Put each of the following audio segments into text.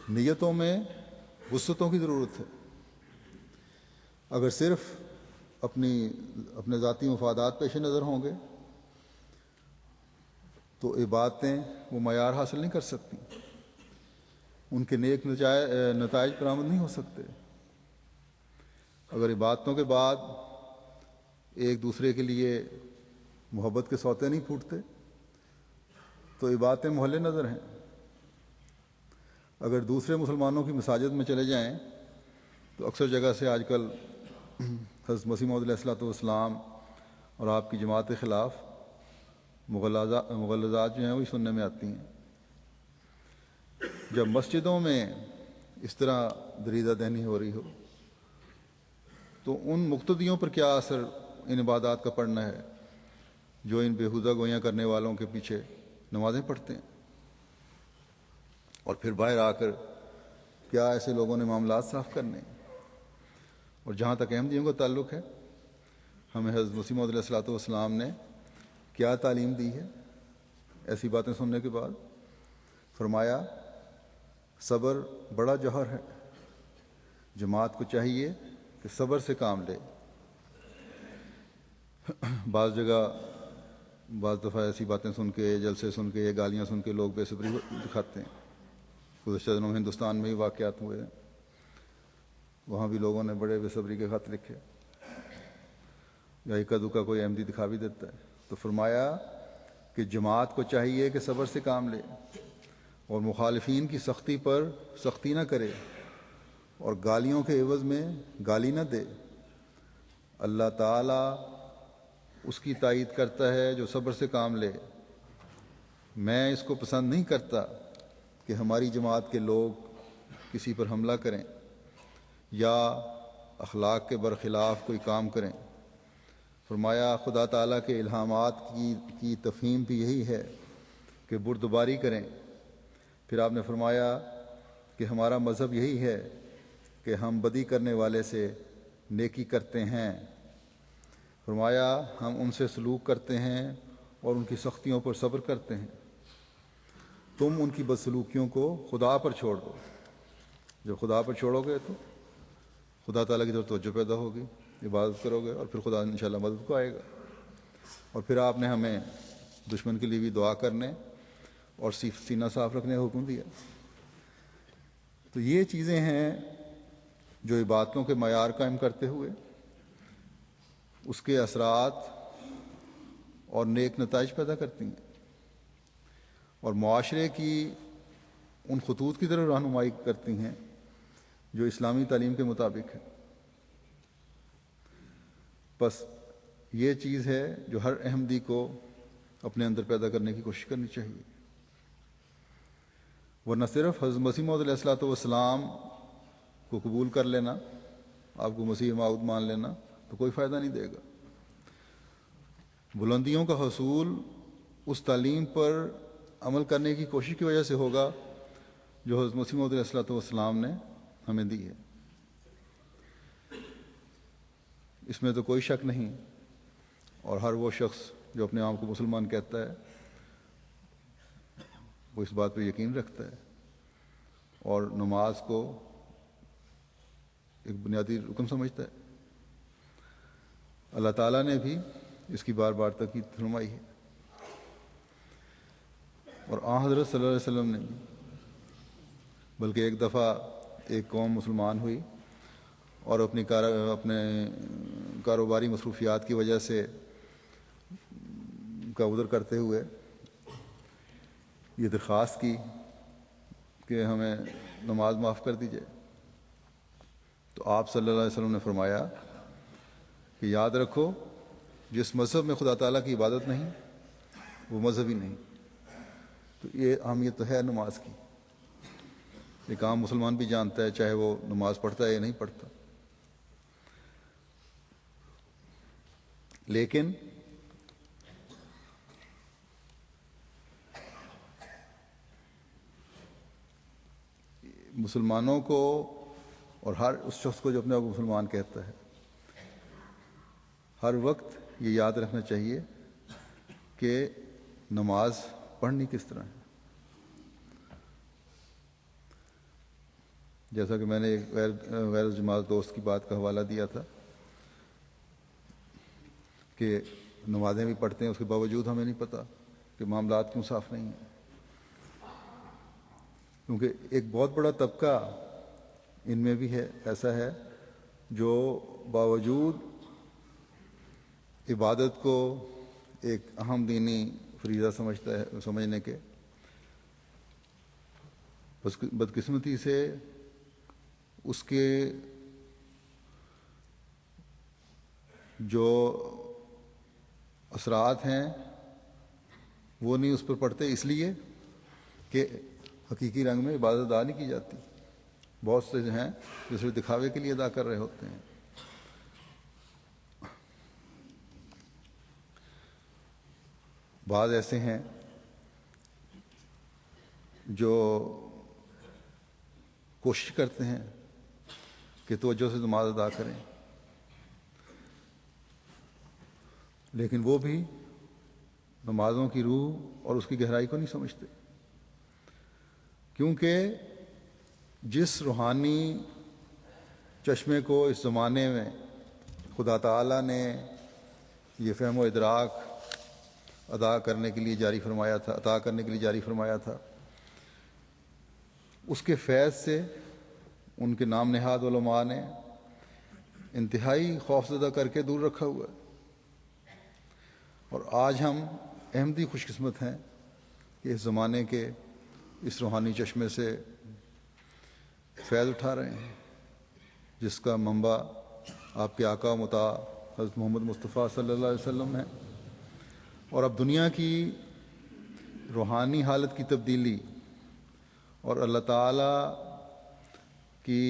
نیتوں میں وسعتوں کی ضرورت ہے۔ اگر صرف اپنے ذاتی مفادات پیش نظر ہوں گے تو عبادتیں وہ معیار حاصل نہیں کر سکتی، ان کے نیک نتائج برآمد نہیں ہو سکتے۔ اگر عبادتوں کے بعد ایک دوسرے کے لیے محبت کے سوتے نہیں پھوٹتے تو عبادتیں محل نظر ہیں۔ اگر دوسرے مسلمانوں کی مساجد میں چلے جائیں تو اکثر جگہ سے آج کل حضرت مسیح موعود علیہ الصلوۃ والسلام اور آپ کی جماعت کے خلاف مغلظات جو ہیں وہی سننے میں آتی ہیں۔ جب مسجدوں میں اس طرح دریدہ دہنی ہو رہی ہو تو ان مقتدیوں پر کیا اثر ان عبادات کا پڑنا ہے جو ان بےہودہ گوئیاں کرنے والوں کے پیچھے نمازیں پڑھتے ہیں، اور پھر باہر آ کر کیا ایسے لوگوں نے معاملات صاف کرنے۔ اور جہاں تک احمدیوں کا تعلق ہے، ہمیں حضرت مسیح موعود علیہ الصلوۃ والسلام نے کیا تعلیم دی ہے ایسی باتیں سننے کے بعد؟ فرمایا صبر بڑا جوہر ہے، جماعت کو چاہیے کہ صبر سے کام لے۔ بعض دفعہ ایسی باتیں سن کے، جلسے سن کے، گالیاں سن کے لوگ بے صبری دکھاتے ہیں۔ گزشتہ دنوں میں ہندوستان میں ہی واقعات ہوئے ہیں، وہاں بھی لوگوں نے بڑے بے صبری کے خط لکھے، یا اکا دکا کوئی احمدی دکھا بھی دیتا ہے۔ تو فرمایا کہ جماعت کو چاہیے کہ صبر سے کام لے اور مخالفین کی سختی پر سختی نہ کرے اور گالیوں کے عوض میں گالی نہ دے۔ اللہ تعالیٰ اس کی تائید کرتا ہے جو صبر سے کام لے۔ میں اس کو پسند نہیں کرتا کہ ہماری جماعت کے لوگ کسی پر حملہ کریں یا اخلاق کے برخلاف کوئی کام کریں۔ فرمایا خدا تعالیٰ کے الہامات کی تفہیم بھی یہی ہے کہ بردباری کریں۔ پھر آپ نے فرمایا کہ ہمارا مذہب یہی ہے کہ ہم بدی کرنے والے سے نیکی کرتے ہیں۔ فرمایا ہم ان سے سلوک کرتے ہیں اور ان کی سختیوں پر صبر کرتے ہیں۔ تم ان کی بدسلوکیوں کو خدا پر چھوڑ دو۔ جب خدا پر چھوڑو گے تو خدا تعالیٰ کی طرف توجہ پیدا ہوگی، عبادت کرو گے اور پھر خدا انشاءاللہ مدد کو آئے گا۔ اور پھر آپ نے ہمیں دشمن کے لیے بھی دعا کرنے اور سینہ صاف رکھنے کا حکم دیا۔ تو یہ چیزیں ہیں جو عبادتوں کے معیار قائم کرتے ہوئے اس کے اثرات اور نیک نتائج پیدا کرتی ہیں اور معاشرے کی ان خطوط کی طرف رہنمائی کرتی ہیں جو اسلامی تعلیم کے مطابق ہے۔ بس یہ چیز ہے جو ہر احمدی کو اپنے اندر پیدا کرنے کی کوشش کرنی چاہیے، ورنہ صرف حضرت مسیح موعود علیہ الصلوۃ والسلام کو قبول کر لینا، آپ کو مسیح موعود مان لینا تو کوئی فائدہ نہیں دے گا۔ بلندیوں کا حصول اس تعلیم پر عمل کرنے کی کوشش کی وجہ سے ہوگا جو حضرت مسیح موعود علیہ الصلوۃ والسلام نے ہمیں دی ہے، اس میں تو کوئی شک نہیں۔ اور ہر وہ شخص جو اپنے آپ کو مسلمان کہتا ہے وہ اس بات پہ یقین رکھتا ہے اور نماز کو ایک بنیادی رکن سمجھتا ہے۔ اللہ تعالیٰ نے بھی اس کی بار بار تاکید فرمائی ہے، اور آن حضرت صلی اللہ علیہ وسلم نے بھی۔ بلکہ ایک دفعہ ایک قوم مسلمان ہوئی اور اپنے کاروباری مصروفیات کی وجہ سے کا عذر کرتے ہوئے یہ درخواست کی کہ ہمیں نماز معاف کر دی جائے، تو آپ صلی اللہ علیہ وسلم نے فرمایا کہ یاد رکھو جس مذہب میں خدا تعالیٰ کی عبادت نہیں وہ مذہب ہی نہیں۔ تو یہ اہمیت تو ہے نماز کی، ایک عام مسلمان بھی جانتا ہے چاہے وہ نماز پڑھتا ہے یا نہیں پڑھتا۔ لیکن مسلمانوں کو اور ہر اس شخص کو جو اپنے آپ کو مسلمان کہتا ہے ہر وقت یہ یاد رکھنا چاہیے کہ نماز پڑھنی کس طرح ہے۔ جیسا کہ میں نے ایک غیر جماعت دوست کی بات کا حوالہ دیا تھا کہ نمازیں بھی پڑھتے ہیں، اس کے باوجود ہمیں نہیں پتہ کہ معاملات کیوں صاف نہیں ہیں، کیونکہ ایک بہت بڑا طبقہ ان میں بھی ہے، ایسا ہے جو باوجود عبادت کو ایک اہم دینی فریضہ سمجھتا ہے، سمجھنے کے بدقسمتی سے اس کے جو اثرات ہیں وہ نہیں اس پر پڑتے، اس لیے کہ حقیقی رنگ میں عبادت ادا نہیں کی جاتی۔ بہت سے جو ہیں جو صرف دکھاوے کے لیے ادا کر رہے ہوتے ہیں۔ بعض ایسے ہیں جو کوشش کرتے ہیں کہ توجہ سے نماز ادا کریں، لیکن وہ بھی نمازوں کی روح اور اس کی گہرائی کو نہیں سمجھتے، کیونکہ جس روحانی چشمے کو اس زمانے میں خدا تعالیٰ نے یہ فہم و ادراک عطا کرنے کے لیے جاری فرمایا تھا، اس کے فیض سے ان کے نام نہاد علماء نے انتہائی خوفزدہ کر کے دور رکھا ہوا ہے۔ اور آج ہم احمدی خوش قسمت ہیں کہ اس زمانے کے اس روحانی چشمے سے فیض اٹھا رہے ہیں، جس کا منبع آپ کے آقا و مطاع حضرت محمد مصطفیٰ صلی اللہ علیہ وسلم ہے۔ اور اب دنیا کی روحانی حالت کی تبدیلی اور اللہ تعالیٰ کی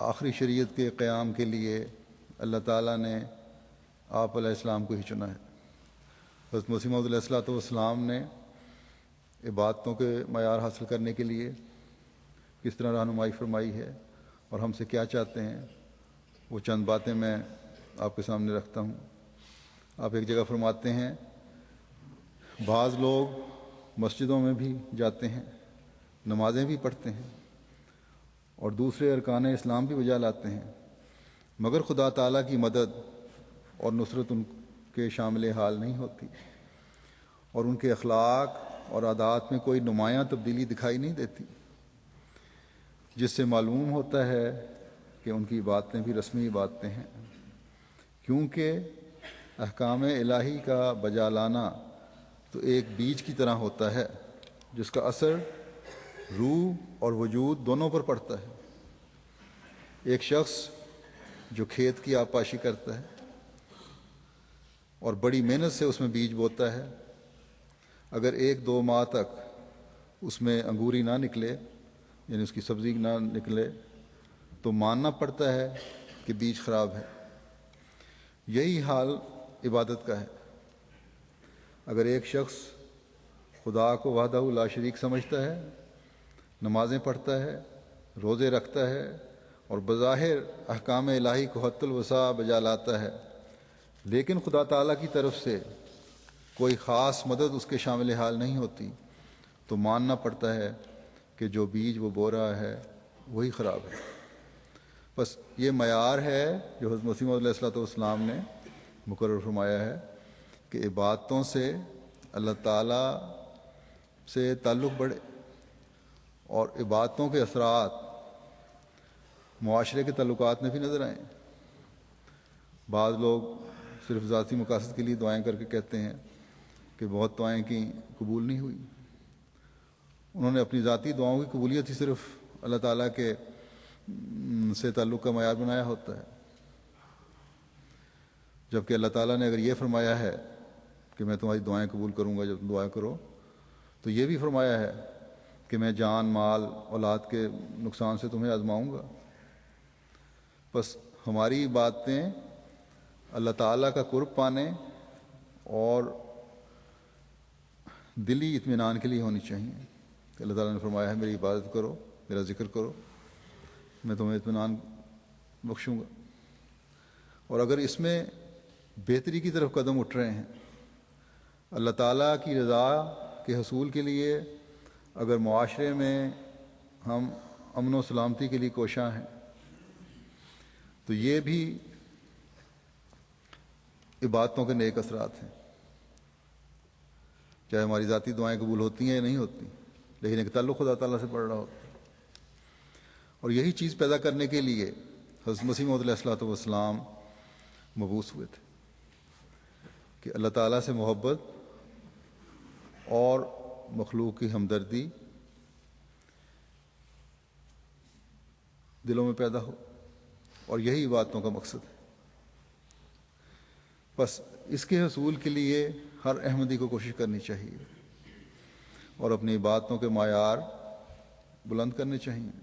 آخری شریعت کے قیام کے لیے اللہ تعالیٰ نے آپ علیہ السلام کو ہی چنا ہے۔ حضرت مسیح موعود علیہ الصلوۃ والسلام نے عبادتوں کے معیار حاصل کرنے کے لیے کس طرح رہنمائی فرمائی ہے اور ہم سے کیا چاہتے ہیں، وہ چند باتیں میں آپ کے سامنے رکھتا ہوں۔ آپ ایک جگہ فرماتے ہیں، بعض لوگ مسجدوں میں بھی جاتے ہیں، نمازیں بھی پڑھتے ہیں اور دوسرے ارکان اسلام بھی بجا لاتے ہیں، مگر خدا تعالیٰ کی مدد اور نصرت ان کے شامل حال نہیں ہوتی، اور ان کے اخلاق اور عادات میں کوئی نمایاں تبدیلی دکھائی نہیں دیتی، جس سے معلوم ہوتا ہے کہ ان کی باتیں بھی رسمی باتیں ہیں، کیونکہ احکام الہی کا بجا لانا تو ایک بیج کی طرح ہوتا ہے جس کا اثر روح اور وجود دونوں پر پڑتا ہے۔ ایک شخص جو کھیت کی آبپاشی کرتا ہے اور بڑی محنت سے اس میں بیج بوتا ہے، اگر 1-2 ماہ تک اس میں انگوری نہ نکلے، یعنی اس کی سبزی نہ نکلے، تو ماننا پڑتا ہے کہ بیج خراب ہے۔ یہی حال عبادت کا ہے۔ اگر ایک شخص خدا کو وحدہ لا شریک سمجھتا ہے، نمازیں پڑھتا ہے، روزے رکھتا ہے اور بظاہر احکام الہی کو حت الوسع بجا لاتا ہے، لیکن خدا تعالیٰ کی طرف سے کوئی خاص مدد اس کے شامل حال نہیں ہوتی، تو ماننا پڑتا ہے کہ جو بیج وہ بو رہا ہے وہی خراب ہے۔ بس یہ معیار ہے جو حضرت مسیح موعود علیہ الصلوۃ والسلام نے مقرر فرمایا ہے کہ عبادتوں سے اللہ تعالیٰ سے تعلق بڑھے اور عبادتوں کے اثرات معاشرے کے تعلقات میں بھی نظر آئیں۔ بعض لوگ صرف ذاتی مقاصد کے لیے دعائیں کر کے کہتے ہیں کہ بہت دعائیں کی، قبول نہیں ہوئی۔ انہوں نے اپنی ذاتی دعاؤں کی قبولیت ہی صرف اللہ تعالیٰ کے سے تعلق کا معیار بنایا ہوتا ہے، جبکہ اللہ تعالیٰ نے اگر یہ فرمایا ہے کہ میں تمہاری دعائیں قبول کروں گا جب تم دعا کرو، تو یہ بھی فرمایا ہے کہ میں جان، مال، اولاد کے نقصان سے تمہیں آزماؤں گا۔ بس ہماری باتیں اللہ تعالیٰ کا قرب پانے اور دلی اطمینان کے لیے ہونی چاہیے کہ اللہ تعالیٰ نے فرمایا ہے میری عبادت کرو، میرا ذکر کرو، میں تمہیں اطمینان بخشوں گا۔ اور اگر اس میں بہتری کی طرف قدم اٹھ رہے ہیں، اللہ تعالیٰ کی رضا کے حصول کے لیے اگر معاشرے میں ہم امن و سلامتی کے لیے کوشاں ہیں، تو یہ بھی عبادتوں کے نیک اثرات ہیں. چاہے ہماری ذاتی دعائیں قبول ہوتی ہیں یا نہیں ہوتی، لیکن ایک تعلق خدا تعالیٰ سے پڑ رہا ہوتا ہے. اور یہی چیز پیدا کرنے کے لیے حضرت مسیح موعود علیہ الصلوۃ والسلام مبعوث ہوئے تھے کہ اللہ تعالیٰ سے محبت اور مخلوق کی ہمدردی دلوں میں پیدا ہو، اور یہی عبادتوں کا مقصد ہے. بس اس کے حصول کے لیے ہر احمدی کو کوشش کرنی چاہیے اور اپنی عبادتوں کے معیار بلند کرنے چاہیے.